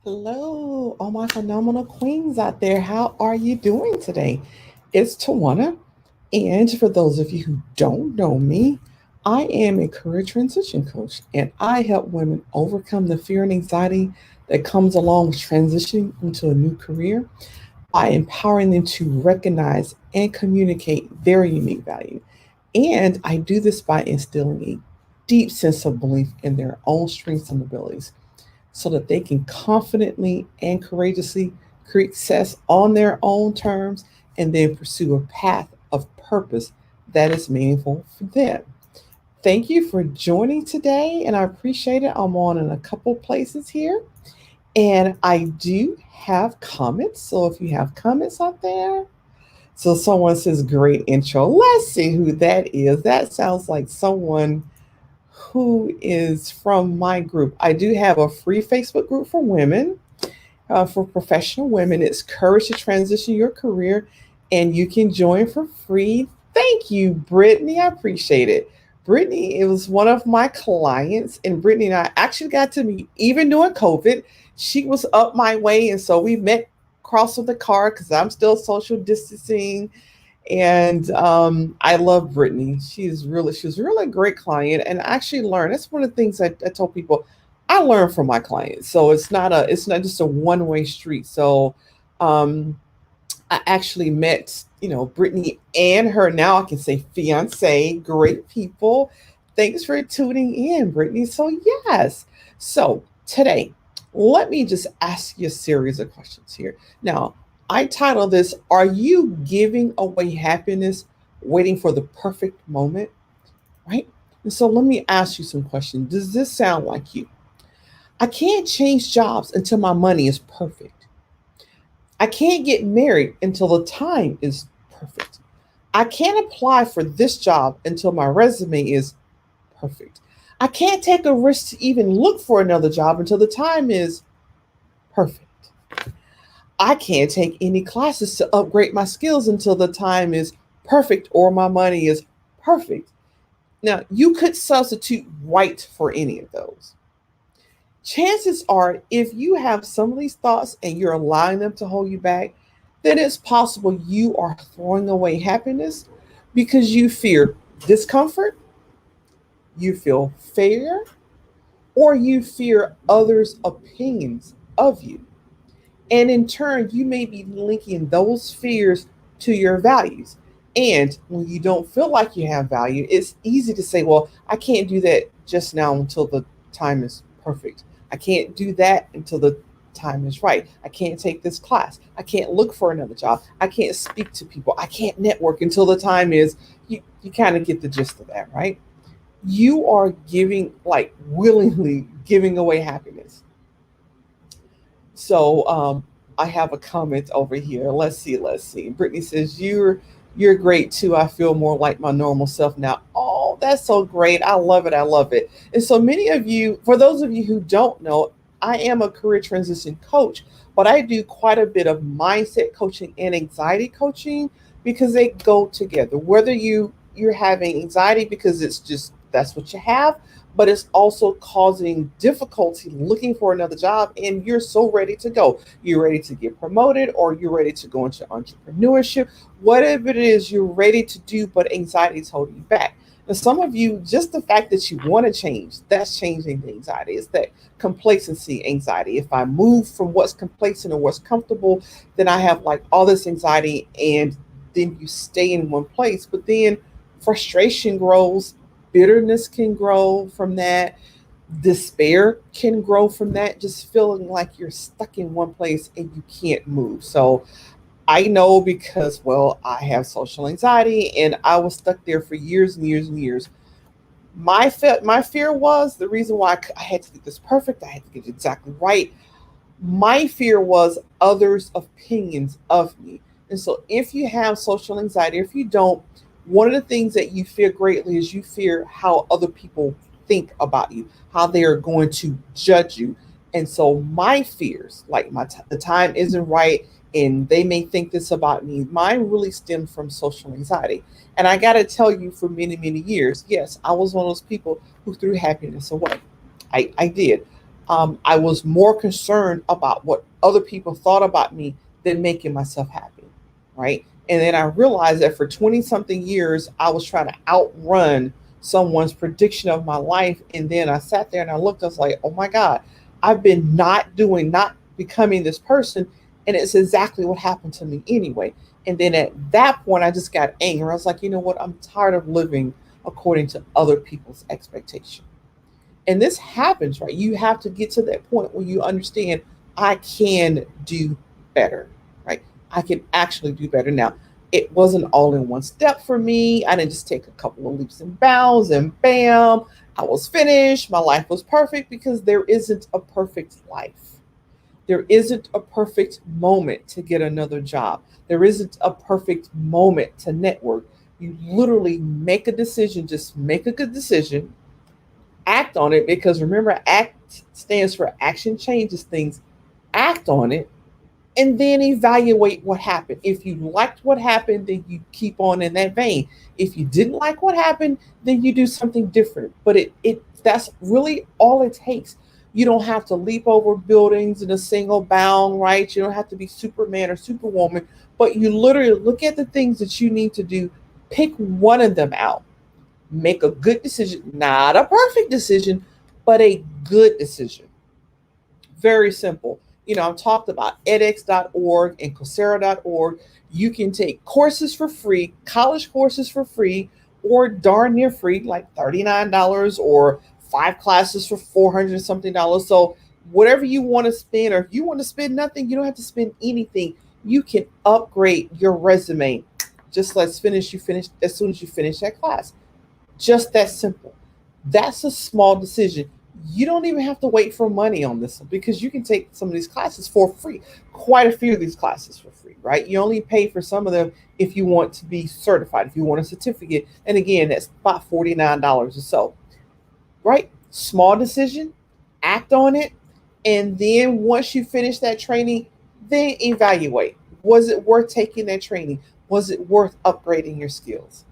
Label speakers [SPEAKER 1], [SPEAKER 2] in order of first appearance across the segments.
[SPEAKER 1] Hello, all my phenomenal queens out there. How are you doing today? It's Tawana, and for those of you who don't know me, I am a career transition coach, and I help women overcome the fear and anxiety that comes along with transitioning into a new career by empowering them to recognize and communicate their unique value. And I do this by instilling a deep sense of belief in their own strengths and abilities so that they can confidently and courageously create success on their own terms and then pursue a path of purpose that is meaningful for them. Thank you for joining today, and I appreciate it. I'm on in a couple places here, and I do have comments. So if you have comments out there, so someone says, great intro. Let's see who that is. That sounds like someone who is from my group. I do have a free Facebook group for women, for professional women. It's Courage to Transition Your Career, and you can join for free. Thank you, Brittany. I appreciate it. Brittany, it was one of my clients, and Brittany and I actually got to meet even during COVID. She was up my way, and so we met across with the car because I'm still social distancing. And I love Brittany. She was really a great client, and I actually learned. That's one of the things I told people. I learn from my clients, so it's not just a one way street. So um, I actually met Brittany and her, now I can say fiance, great people. Thanks for tuning in, Brittany. So yes, so today let me just ask you a series of questions here. Now I title this, are you giving away happiness waiting for the perfect moment? Right. And so let me ask you some questions. Does this sound like you? I can't change jobs until my money is perfect. I can't get married until the time is perfect. I can't apply for this job until my resume is perfect. I can't take a risk to even look for another job until the time is perfect. I can't take any classes to upgrade my skills until the time is perfect or my money is perfect. Now, you could substitute right for any of those. Chances are, if you have some of these thoughts and you're allowing them to hold you back, then it's possible you are throwing away happiness because you fear discomfort, you feel failure, or you fear others' opinions of you. And in turn, you may be linking those fears to your values. And when you don't feel like you have value, it's easy to say, well, I can't do that just now until the time is perfect. I can't do that until the time is right. I can't take this class. I can't look for another job. I can't speak to people. I can't network until the time is. You kind of get the gist of that, right? You are giving, like willingly giving away happiness. So I have a comment over here. Let's see, let's see. Brittany says, you're great too. I feel more like my normal self now. Oh, that's so great. I love it. I love it. And so many of you, for those of you who don't know, I am a career transition coach, but I do quite a bit of mindset coaching and anxiety coaching because they go together. Whether you're having anxiety because it's just that's what you have, but it's also causing difficulty looking for another job, and you're so ready to go. You're ready to get promoted, or you're ready to go into entrepreneurship. Whatever it is you're ready to do, but anxiety is holding you back. And some of you, just the fact that you want to change, that's changing the anxiety. It's that complacency anxiety. If I move from what's complacent or what's comfortable, then I have like all this anxiety, and then you stay in one place. But then frustration grows, bitterness can grow from that, despair can grow from that, just feeling like you're stuck in one place and you can't move. So I know because, well, I have social anxiety and I was stuck there for years and years and years. My fear was the reason why I had to get this perfect, I had to get it exactly right. My fear was others' opinions of me. And so if you have social anxiety, if you don't, one of the things that you fear greatly is you fear how other people think about you, how they are going to judge you. And so my fears, like the time isn't right and they may think this about me, mine really stemmed from social anxiety. And I got to tell you, for many, many years, yes, I was one of those people who threw happiness away. I did. I was more concerned about what other people thought about me than making myself happy, right? And then I realized that for 20 something years, I was trying to outrun someone's prediction of my life. And then I sat there and I looked, I was like, oh my God, I've been not becoming this person. And it's exactly what happened to me anyway. And then at that point, I just got angry. I was like, you know what? I'm tired of living according to other people's expectation. And this happens, right? You have to get to that point where you understand I can do better, right? I can actually do better. Now, it wasn't all in one step for me. I didn't just take a couple of leaps and bounds and bam, I was finished. My life was perfect because there isn't a perfect life. There isn't a perfect moment to get another job. There isn't a perfect moment to network. You literally make a decision, just make a good decision, act on it, because remember, act stands for action changes things. Act on it and then evaluate what happened. If you liked what happened, then you keep on in that vein. If you didn't like what happened, then you do something different. But it that's really all it takes. You don't have to leap over buildings in a single bound, right? You don't have to be Superman or Superwoman, but you literally look at the things that you need to do, pick one of them out, make a good decision, not a perfect decision, but a good decision. Very simple. I've talked about edX.org and Coursera.org. You can take courses for free, college courses for free, or darn near free, like $39, or 5 classes for 400 something dollars. So whatever you want to spend, or if you want to spend nothing, you don't have to spend anything. You can upgrade your resume. Just you finish as soon as you finish that class. Just that simple. That's a small decision. You don't even have to wait for money on this one, because you can take some of these classes for free. Quite a few of these classes for free, right? You only pay for some of them if you want to be certified, if you want a certificate. And again, that's about $49 or so, right? Small decision, act on it. And then once you finish that training, then evaluate. Was it worth taking that training? Was it worth upgrading your skills?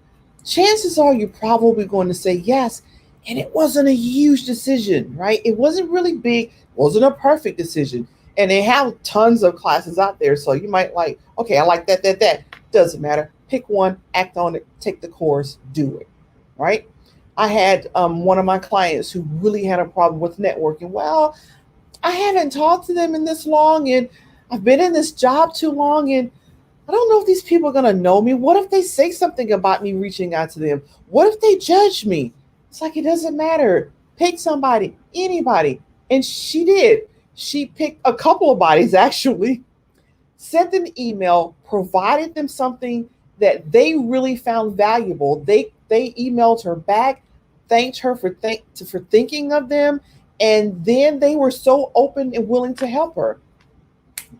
[SPEAKER 1] Chances are you're probably going to say yes. And it wasn't a huge decision, right? It wasn't really big, wasn't a perfect decision. And they have tons of classes out there. So you might like, okay, I like that. Doesn't matter. Pick one, act on it, take the course, do it, right? I had one of my clients who really had a problem with networking. Well, I haven't talked to them in this long, and I've been in this job too long, and I don't know if these people are going to know me. What if they say something about me reaching out to them? What if they judge me? It's like, it doesn't matter. Pick somebody, anybody. And she did. She picked a couple of bodies, actually, sent an email, provided them something that they really found valuable. They emailed her back, thanked her for thinking of them, and then they were so open and willing to help her.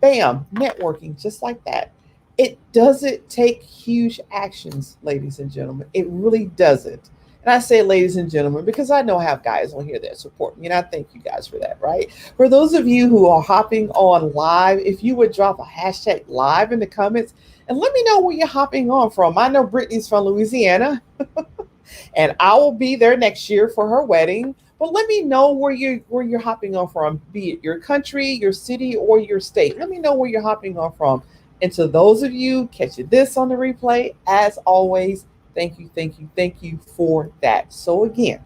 [SPEAKER 1] Bam, networking, just like that. It doesn't take huge actions, ladies and gentlemen. It really doesn't. And I say ladies and gentlemen because I know I have guys on here that support me, and I thank you guys for that, right? For those of you who are hopping on live, if you would drop a hashtag live in the comments and let me know where you're hopping on from. I know Brittany's from Louisiana, and I will be there next year for her wedding. But let me know where you're hopping on from, be it your country, your city, or your state. Let me know where you're hopping on from. And to those of you catching this on the replay, as always, thank you for that. So again,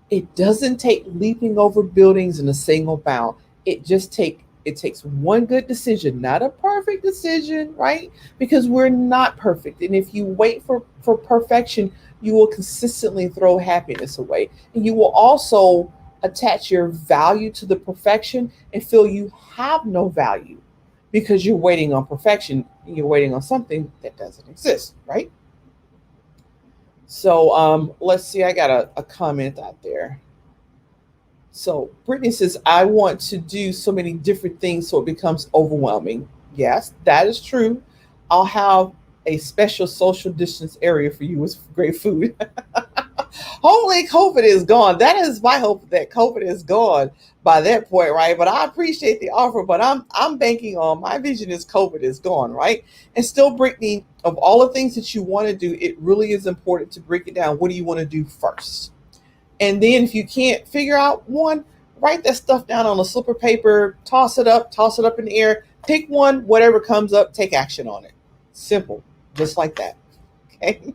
[SPEAKER 1] it doesn't take leaping over buildings in a single bound. It takes one good decision, not a perfect decision, right? Because we're not perfect. And if you wait for perfection, you will consistently throw happiness away. And you will also attach your value to the perfection and feel you have no value because you're waiting on perfection and you're waiting on something that doesn't exist, right? So let's see, I got a comment out there. So Brittany says, I want to do so many different things so it becomes overwhelming. Yes, that is true. I'll have a special social distance area for you with great food. Hopefully COVID is gone. That is my hope, that COVID is gone by that point, right? But I appreciate the offer, but I'm banking on, my vision is COVID is gone, right? And still, Brittany, of all the things that you want to do, it really is important to break it down. What do you want to do first? And then if you can't figure out one, write that stuff down on a slip of paper, toss it up in the air, pick one, whatever comes up, take action on it. Simple, just like that. Okay.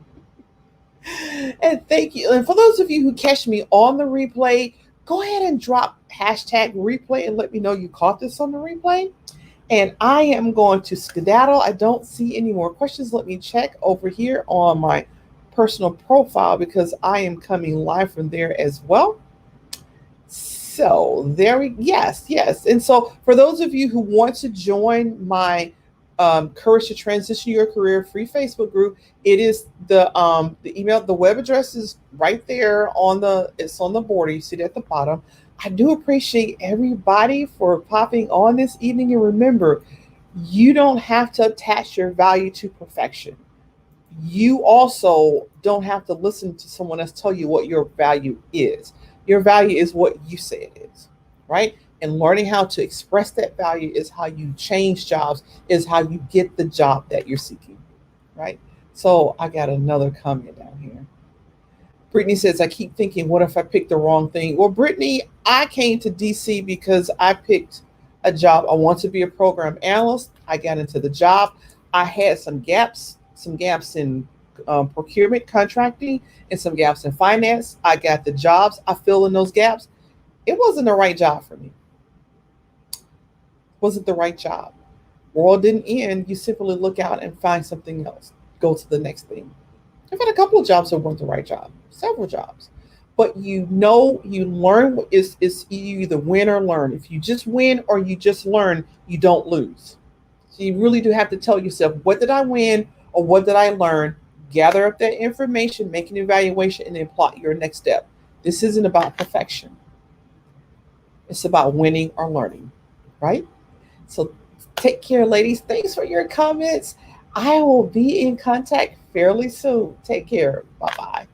[SPEAKER 1] And thank you. And for those of you who catch me on the replay, go ahead and drop hashtag replay and let me know you caught this on the replay. And I am going to skedaddle. I don't see any more questions. Let me check over here on my personal profile because I am coming live from there as well. So yes. And so for those of you who want to join my Courage to Transition Your Career free Facebook group, it is the email, the web address is right there it's on the border. You see it at the bottom. I do appreciate everybody for popping on this evening. And remember, you don't have to attach your value to perfection. You also don't have to listen to someone else tell you what your value is. Your value is what you say it is, right? And learning how to express that value is how you change jobs, is how you get the job that you're seeking, right? So I got another comment down here. Brittany says, I keep thinking, what if I picked the wrong thing? Well, Brittany, I came to DC because I picked a job. I want to be a program analyst. I got into the job. I had some gaps in procurement, contracting, and some gaps in finance. I got the jobs. I filled in those gaps. It wasn't the right job for me. Wasn't the right job. World didn't end. You simply look out and find something else. Go to the next thing. I've had a couple of jobs that weren't the right job, several jobs. But you learn is you either win or learn. If you just win or you just learn, you don't lose. So you really do have to tell yourself, what did I win or what did I learn? Gather up that information, make an evaluation, and then plot your next step. This isn't about perfection. It's about winning or learning, right? So take care, ladies. Thanks for your comments. I will be in contact fairly soon. Take care. Bye bye.